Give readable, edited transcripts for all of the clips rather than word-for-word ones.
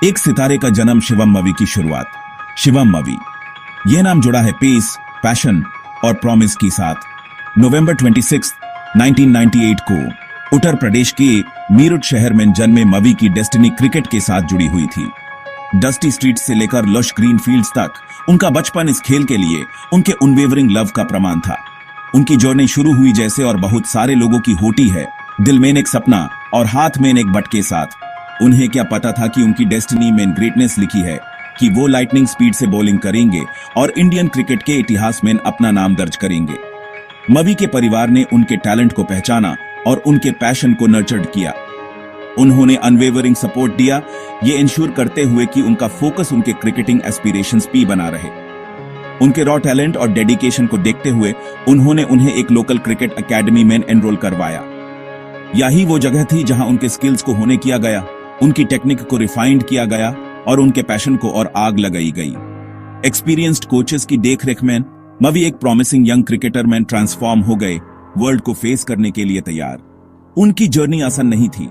एक सितारे का जन्म शिवम मवी की शुरुआत। शिवम मवी, यह नाम जुड़ा है पेस, पैशन और प्रॉमिस के साथ। नवंबर 26, 1998 को उत्तर प्रदेश के मीरठ शहर में जन्मे मवी की डेस्टिनी क्रिकेट के साथ जुड़ी हुई थी। डस्टी स्ट्रीट से लेकर लश ग्रीन फील्ड्स तक उनका बचपन इस खेल के लिए उनके अनवेवरिंग लव का प्रमाण था। उनकी जर्नी शुरू हुई जैसे और बहुत सारे लोगों की होती है, दिल में एक सपना और हाथ में एक बट के साथ। उन्हें क्या पता था कि उनकी डेस्टिनी में ग्रेटनेस लिखी है, कि वो लाइटनिंग स्पीड से बॉलिंग करेंगे और इंडियन क्रिकेट के इतिहास में अपना नाम दर्ज करेंगे। मवी के परिवार ने उनके टैलेंट को पहचाना और उनके पैशन को नर्चर्ड किया। उन्होंने अनवेवरिंग सपोर्ट दिया, ये इंश्योर करते हुए कि उनका फोकस उनके क्रिकेटिंग एस्पिरेशंस पे बना रहे। उनके रॉ टैलेंट और डेडिकेशन को देखते हुए उन्होंने उन्हें एक लोकल क्रिकेट एकेडमी में एनरोल करवाया। यही वो जगह थी जहां उनके स्किल्स को होने किया गया, उनकी टेक्निक को रिफाइंड किया गया और उनके पैशन को और आग लगाई गई। एक्सपीरियंस्ड कोचेस की देखरेख में मवी एक प्रॉमिसिंग यंग क्रिकेटर में ट्रांसफॉर्म हो गए, वर्ल्ड को फेस करने के लिए तैयार। उनकी जर्नी आसान नहीं थी।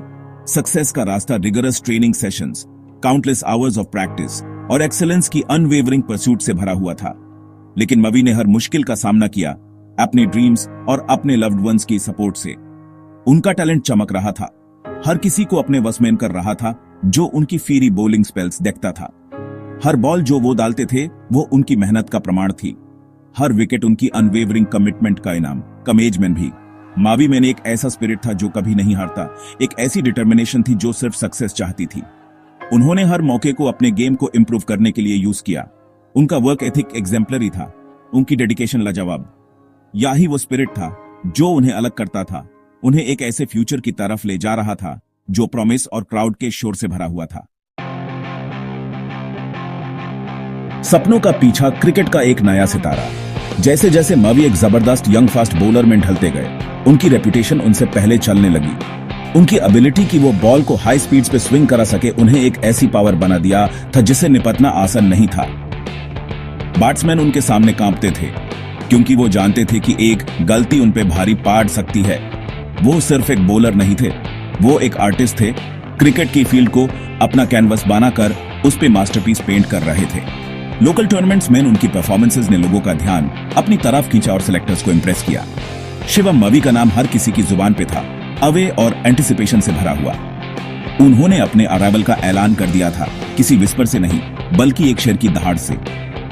सक्सेस का रास्ता rigorous training sessions, countless hours of practice और एक्सेलेंस की अनवेवरिंग परस्यूट से भरा हुआ था। लेकिन मवी ने हर मुश्किल का सामना किया अपने ड्रीम्स और अपने लव्ड वंस की सपोर्ट से। उनका टैलेंट चमक रहा था, हर किसी को अपने वश में कर रहा था, जो उनकी फीरी बॉलिंग स्पेल्स देखता था। हर बॉल जो वो डालते थे वो उनकी मेहनत का प्रमाण थी। हर विकेट उनकी अनवेवरिंग कमिटमेंट का इनाम। कम एज में भी मावी में एक ऐसा स्पिरिट था जो कभी नहीं हारता, एक ऐसी डिटर्मिनेशन थी जो सिर्फ सक्सेस चाहती थी। उन्होंने हर मौके को अपने गेम को इंप्रूव करने के लिए यूज किया। उनका वर्क एथिक एग्जेम्पलरी था, उनकी डेडिकेशन लाजवाब। यही वो स्पिरिट था जो उन्हें अलग करता था, उन्हें एक ऐसे फ्यूचर की तरफ ले जा रहा था जो प्रॉमिस और क्राउड के शोर से भरा हुआ था। सपनों का पीछा, क्रिकेट का एक नया सितारा। जैसे जैसे मवी एक जबरदस्त यंग फास्ट बॉलर में ढलते गए, उनकी रेपुटेशन उनसे पहले चलने लगी। उनकी एबिलिटी कि वो बॉल को हाई स्पीड्स पे स्विंग करा सके उन्हें एक ऐसी पावर बना दिया था जिसे निपटना आसान नहीं था। बैट्समैन उनके सामने कांपते थे, क्योंकि वो जानते थे कि एक गलती उन पे भारी पड़ सकती है। वो सिर्फ एक बॉलर नहीं थे, वो एक आर्टिस्ट थे। क्रिकेट की फील्ड को अपना कैनवस बनाकर उस पे मास्टरपीस पेंट कर रहे थे। लोकल टूर्नामेंट्स में उनकी परफॉर्मेंसेस ने लोगों का ध्यान अपनी तरफ खींचा और सिलेक्टर्स को इंप्रेस किया। शिवम मवी का नाम हर किसी की जुबान पे था, अवे और एंटिसिपेशन से भरा हुआ। उन्होंने अपने अराइवल का ऐलान कर दिया था, किसी विस्पर से नहीं बल्कि एक शेर की दहाड़ से।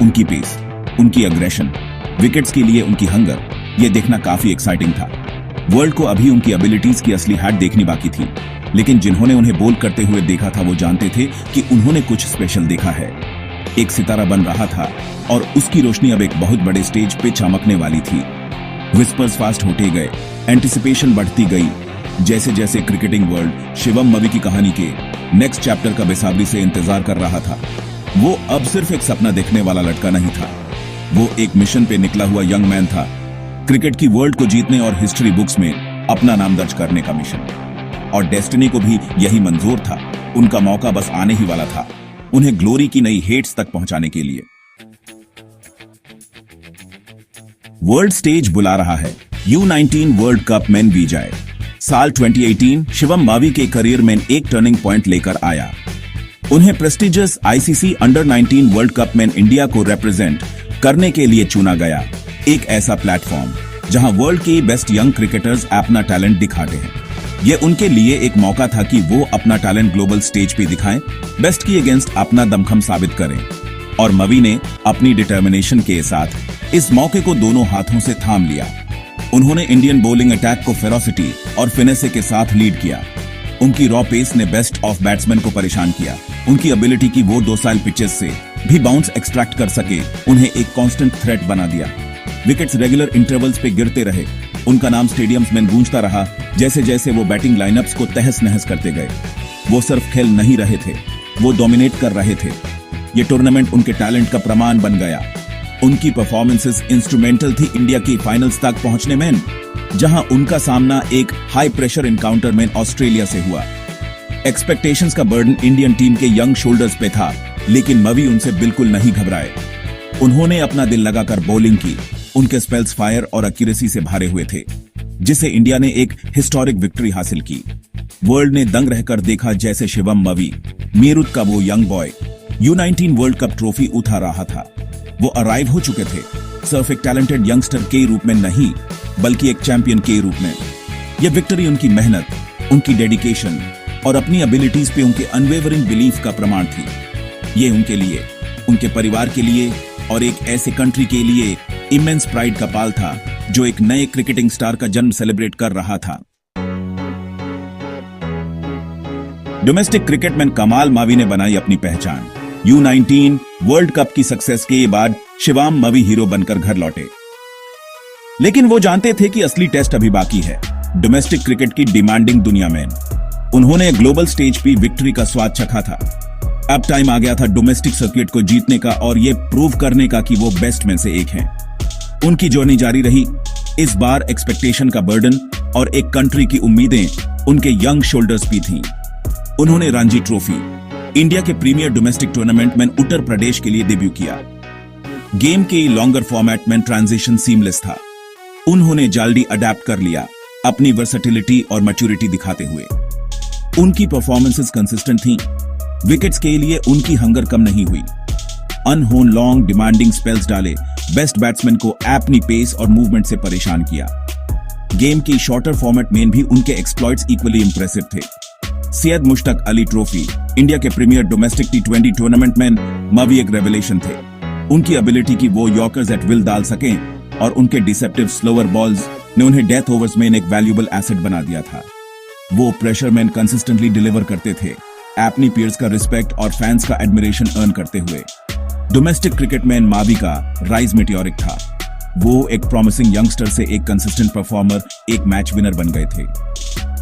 उनकी पेस, उनकी अग्रेशन, विकेट्स के लिए उनकी हंगर, ये देखना काफी एक्साइटिंग था। वर्ल्ड को अभी उनकी एबिलिटीज की असली हाइट देखनी बाकी थी, लेकिन जिन्होंने उन्हें बोल करते हुए देखा था वो जानते थे कि उन्होंने कुछ स्पेशल देखा है। एक सितारा बन रहा था और उसकी रोशनी अब एक बहुत बड़े स्टेज पे चमकने वाली थी। विस्पर्स फास्ट होते गए, एंटिसिपेशन बढ़ती गई। जैसे जैसे क्रिकेटिंग वर्ल्ड शिवम मवी की कहानी के नेक्स्ट चैप्टर का बेसब्री से इंतजार कर रहा था। वो अब सिर्फ एक सपना देखने वाला लड़का नहीं था, वो एक मिशन पे निकला हुआ यंग मैन था। क्रिकेट की वर्ल्ड को जीतने और हिस्ट्री बुक्स में अपना नाम दर्ज करने का मिशन। और डेस्टिनी को भी यही मंजूर था, उनका मौका बस आने ही वाला था, उन्हें ग्लोरी की नई हेट्स तक पहुंचाने के लिए। वर्ल्ड स्टेज बुला रहा है, U19 वर्ल्ड कप में विजय। साल 2018 शिवम मवी के करियर में एक टर्निंग पॉइंट लेकर आया। उन्हें prestigious ICC under-19 world cup में इंडिया को रिप्रेजेंट करने के लिए चुना गया। एक ऐसा प्लेटफॉर्म जहां वर्ल्ड के बेस्ट यंग क्रिकेटर्स अपना टैलेंट दिखाते हैं। यह उनके लिए एक मौका था कि वो अपना टैलेंट ग्लोबल स्टेज पे दिखाएं, बेस्ट की अगेंस्ट अपना दमखम साबित करें। और मवी ने अपनी डिटर्मिनेशन के साथ इस मौके को दोनों हाथों से थाम लिया। उन्होंने इंडियन बॉलिंग अटैक को फेरोसिटी और फिनेसे के साथ लीड किया। उनकी रॉ पेस ने बेस्ट ऑफ बैट्समैन को परेशान किया। उनकी एबिलिटी की वो 2 साल पिचेस से भी बाउंस एक्सट्रैक्ट कर सके उन्हें एक कांस्टेंट थ्रेट बना दिया। विकेट्स रेगुलर इंटरवल्स पे गिरते रहे, उनका नाम स्टेडियम्स में गूंजता रहा। जैसे जैसे वो बैटिंग लाइनअप्स को तहस नहस करते गए, वो सिर्फ खेल नहीं रहे थे, वो डोमिनेट कर रहे थे। ये टूर्नामेंट उनके टैलेंट का प्रमाण बन गया। उनकी परफॉर्मेंसेस इंस्ट्रूमेंटल थी इंडिया की फाइनल्स तक पहुंचने में, जहां उनका सामना एक हाई प्रेशर एनकाउंटर में ऑस्ट्रेलिया से हुआ। एक्सपेक्टेशंस का बर्डन इंडियन टीम के यंग शोल्डर्स पे था, लेकिन मवी उनसे बिल्कुल नहीं घबराए। उन्होंने अपना दिल लगाकर बॉलिंग की। उनके स्पेल्स फायर और एक्यूरेसी से भरे हुए थे, जिसे इंडिया ने एक हिस्टोरिक विक्ट्री हासिल की। वर्ल्ड ने दंग रहकर देखा जैसे शिवम मवी, मीरुत का वो young boy, U19 world cup trophy उठा रहा था। वो अराइव हो चुके थे, सिर्फ एक टैलेंटेड यंगस्टर के रूप में नहीं, बल्कि एक चैंपियन के रूप में। यह विक्ट्री उनकी मेहनत, उनकी डेडिकेशन और अपनी एबिलिटीज पे उनके अनवेवरिंग बिलीफ का प्रमाण थी। ये उनके लिए, उनके परिवार के लिए और एक ऐसे कंट्री के लिए इमेंस प्राइड का पाल था जो एक नए क्रिकेटिंग स्टार का जन्म सेलिब्रेट कर रहा था। डोमेस्टिक क्रिकेट में कमाल मावी ने बनाई अपनी पहचान। U19 वर्ल्ड कप की सक्सेस के बाद शिवम मवी हीरो बनकर घर लौटे, लेकिन वो जानते थे कि असली टेस्ट अभी बाकी है। डोमेस्टिक क्रिकेट की डिमांडिंग दुनिया में उन्होंने ग्लोबल स्टेज पे विक्ट्री का स्वाद चखा था। अब टाइम आ गया था डोमेस्टिक सर्किट को जीतने का और ये प्रूव करने का कि वो बेस्ट में से एक हैं। उनकी जर्नी जारी रही। इस बार एक्सपेक्टेशन का बर्डन और एक कंट्री की उम्मीदें उनके यंग शोल्डर्स पे थीं। उन्होंने रणजी ट्रॉफी, इंडिया के प्रीमियर डोमेस्टिक टूर्नामेंट में उत्तर प्रदेश के लिए डेब्यू किया। गेम के लॉन्गर फॉर्मेट में ट्रांजिशन सीमलेस था। उन्होंने जल्दी अडेप्ट कर लिया, अपनी वर्सेटिलिटी और मैच्योरिटी दिखाते हुए। उनकी परफॉर्मेंसेस कंसिस्टेंट थीं। विकेट्स के लिए उनकी हंगर कम नहीं हुई। अनहोन लॉन्ग डिमांडिंग स्पेल्स डाले, बेस्ट बैट्समैन को अपनी पेस और मूवमेंट से परेशान किया। गेम की शॉर्टर फॉर्मेट में भी उनके एक्सप्लॉइट्स इक्वली इंप्रेसिव थे। सैयद मुश्ताक अली ट्रॉफी, इंडिया के प्रीमियर डोमेस्टिक T20 टूर्नामेंट में मवी एक रेवलेशन थे। उनकी एबिलिटी की वो यॉर्कर्स एट विल डाल सकें और उनके डिसेप्टिव स्लोअर बॉल्स ने उन्हें डेथ ओवर्स में एक वैल्यूएबल एसेट बना दिया था। वो प्रेशर मैन कंसिस्टेंटली डिलीवर करते थे, अपनी पीयर्स का रिस्पेक्ट और फैंस का एडमिरेशन अर्न करते हुए। डोमेस्टिक क्रिकेट में मावी का राइज मेटियोरिक था। वो एक प्रॉमिसिंग यंगस्टर से एक कंसिस्टेंट परफॉर्मर, एक मैच विनर बन गए थे।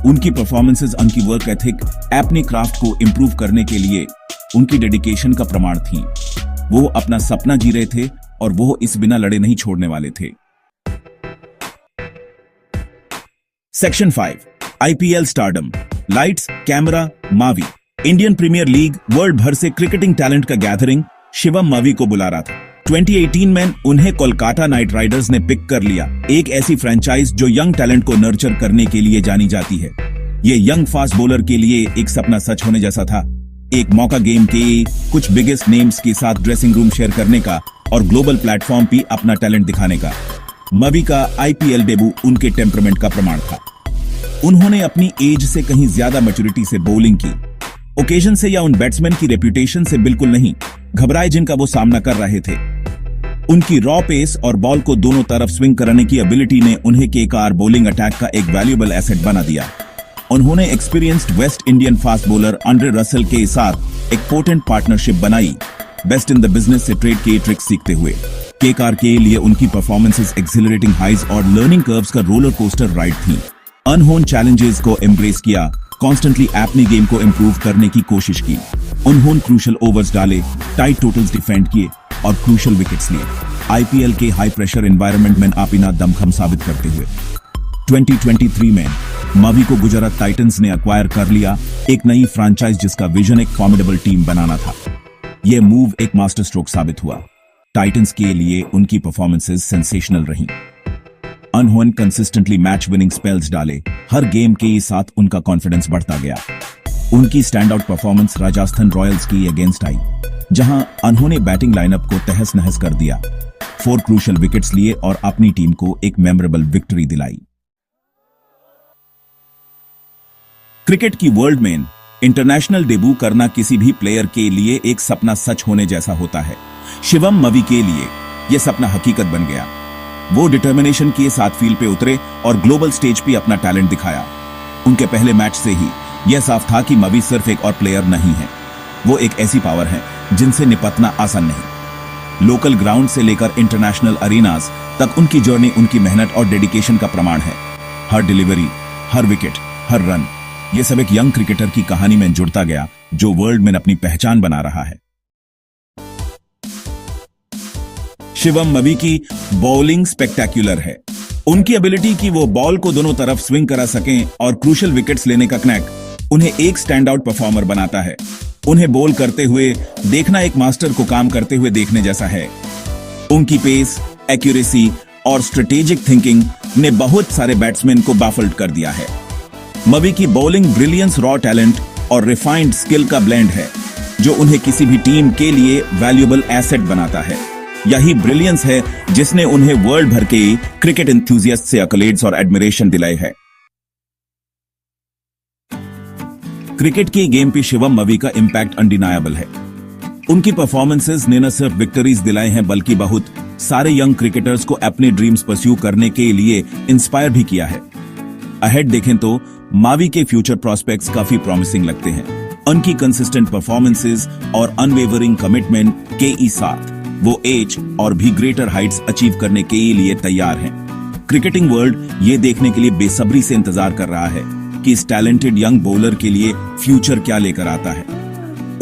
उनकी परफॉर्मेंसेस, उनकी वर्क एथिक, अपनी क्राफ्ट को इंप्रूव करने के लिए उनकी डेडिकेशन का प्रमाण थी। वो अपना सपना जी रहे थे और वो इस बिना लड़े नहीं छोड़ने वाले थे। Section 5, IPL stardom, lights, camera, Mavi. Indian Premier League world भर से क्रिकेटिंग टैलेंट का गैदरिंग शिवम मवी को बुला रहा था। 2018 में उन्हें कोलकाता नाइट राइडर्स ने पिक कर लिया, एक ऐसी फ्रेंचाइज जो यंग टैलेंट को नर्चर करने के लिए जानी जाती है। ये यंग फास्ट बॉलर के लिए एक सपना सच होने जैसा था। एक मौका गेम के कुछ बिगेस्ट नेम्स के साथ ड्रेसिंग रूम शेयर करने का और ग्लोबल प्लेटफॉर्म पे अपना टैलेंट दिखाने का। मवी का IPL डेब्यू उनके टेम्परामेंट का प्रमाण था। उन्होंने अपनी एज से कहीं ज्यादा मैच्योरिटी से बॉलिंग की, ओकेजन से या उन बैट्समैन की रेपुटेशन से बिल्कुल नहीं घबराए जिनका वो सामना कर रहे थे। उनकी रॉ पेस और बॉल को दोनों तरफ स्विंग करने की एबिलिटी ने उन्हें केकेआर बॉलिंग अटैक का एक वैल्यूएबल एसेट बना दिया। उन्होंने experienced West Indian fast bowler Andre Russell के साथ एक पोटेंट पार्टनरशिप बनाई, बेस्ट इन द बिजनेस से ट्रेड के ट्रिक्स सीखते हुए। केकेआर के लिए उनकी परफॉर्मेंसेस एक्सिलरेटिंग हाइज और लर्निंग कर्व्स का रोलर कोस्टर राइड थी। अनहोन चैलेंजेस को एम्ब्रेस किया, कॉन्स्टेंटली अपनी गेम को इंप्रूव करने की कोशिश की। उन्होंने क्रूशल ओवर्स डाले, टाइट टोटल्स डिफेंड किए और क्रूशल विकेट्स लिए। IPL के हाई प्रेशर एनवायरनमेंट में अपना दमखम साबित करते हुए 2023 में मवी को गुजरात टाइटंस ने अक्वायर कर लिया, एक नई फ्रेंचाइज जिसका विजन एक फॉर्मिडेबल टीम बनाना था। यह मूव एक मास्टर स्ट्रोक साबित हुआ। टाइटंस के लिए उनकी परफॉर्मेंसेस सेंसेशनल रहीं। अनहोन कंसिस्टेंटली मैच विनिंग स्पेल्स डाले, हर गेम के साथ उनका कॉन्फिडेंस बढ़ता गया। उनकी stand out performance Rajasthan Royals की अगेंस्ट आई, जहां उन्होंने बैटिंग लाइनअप को तहस नहस कर दिया, 4 क्रूशल विकेट्स लिए और अपनी टीम को एक मेमोरेबल विक्ट्री दिलाई। क्रिकेट की वर्ल्ड में इंटरनेशनल डेब्यू करना किसी भी प्लेयर के लिए एक सपना सच होने जैसा होता है। शिवम मवी के लिए यह सपना हकीकत बन गया। वो डिटर्मिनेशन के साथ फील्ड पे उतरे और ग्लोबल स्टेज पे अपना टैलेंट दिखाया। उनके पहले मैच से ही यह साफ था कि मवी सिर्फ एक और प्लेयर नहीं है, वो एक ऐसी पावर है जिनसे निपटना आसान नहीं। लोकल ग्राउंड से लेकर इंटरनेशनल अरीनास तक उनकी जर्नी उनकी मेहनत और डेडिकेशन का प्रमाण है। हर डिलीवरी, हर विकेट, हर रन, ये सब एक यंग क्रिकेटर की कहानी में जुड़ता गया जो वर्ल्ड में अपनी पहचान बना रहा है। शिवम मवी की बॉलिंग स्पेक्टेक्युलर है। उनकी एबिलिटी कि वो बॉल को दोनों तरफ स्विंग करा सकें और क्रूशल विकेट्स लेने का कनेक्ट उन्हें एक स्टैंड आउट परफॉर्मर बनाता है। उन्हें बॉल करते हुए देखना एक मास्टर को काम करते हुए देखने जैसा है। उनकी पेस, एक्यूरेसी और स्ट्रेटेजिक थिंकिंग ने बहुत सारे बैट्समैन को बाफल्ड कर दिया है। मवी की बॉलिंग ब्रिलियंस, रॉ टैलेंट और रिफाइंड स्किल का ब्लेंड है जो उन्हें किसी भी टीम के लिए वैल्यूएबल एसेट बनाता है। यही ब्रिलियंस है जिसने उन्हें वर्ल्ड भर के क्रिकेट एंथुसियास्ट से एक्कलेड्स और एडमिरेशन दिलाए है। क्रिकेट की गेम पे शिवम मवी का इंपैक्ट अनडिनायबल है। उनकी परफॉर्मेंसेस ने न सिर्फ विक्टरीज दिलाए हैं बल्कि बहुत सारे यंग क्रिकेटर्स को अपने ड्रीम्स परस्यू करने के लिए इंस्पायर भी किया है। अहेड देखें तो मावी के फ्यूचर प्रोस्पेक्ट्स काफी प्रॉमिसिंग लगते हैं। उनकी कंसिस्टेंट परफॉर्मेंसेस और अनवेवरिंग कमिटमेंट के साथ वो एज और भी ग्रेटर हाइट्स अचीव करने के लिए तैयार हैं। क्रिकेटिंग वर्ल्ड ये देखने के लिए बेसब्री से इंतजार कर रहा है कि इस टैलेंटेड यंग बॉलर के लिए फ्यूचर क्या लेकर आता है।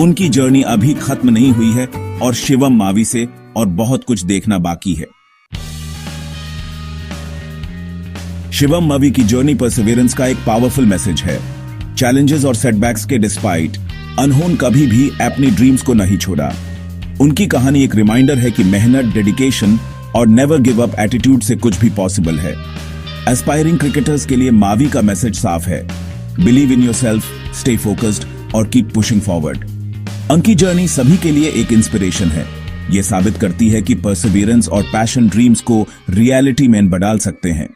उनकी जर्नी अभी खत्म नहीं हुई है और शिवम मावी से और बहुत कुछ देखना बाकी है। शिवम मवी की जर्नी परसिवियरेंस का एक पावरफुल मैसेज है। चैलेंजेस और सेटबैक्स के डिस्पाइट अनहोन कभी भी अपनी ड्रीम्स को नहीं छोड़ा। उनकी कहानी एक रिमाइंडर है कि मेहनत, डेडिकेशन और नेवर गिव अप एटीट्यूड से कुछ भी पॉसिबल है। एस्पायरिंग क्रिकेटर्स के लिए मावी का मैसेज साफ है, believe in yourself, stay focused और कीप पुशिंग फॉरवर्ड। उनकी जर्नी सभी के लिए एक इंस्पिरेशन है। यह साबित करती है कि परसिवियरेंस और पैशन ड्रीम्स को रियलिटी में बदल सकते हैं।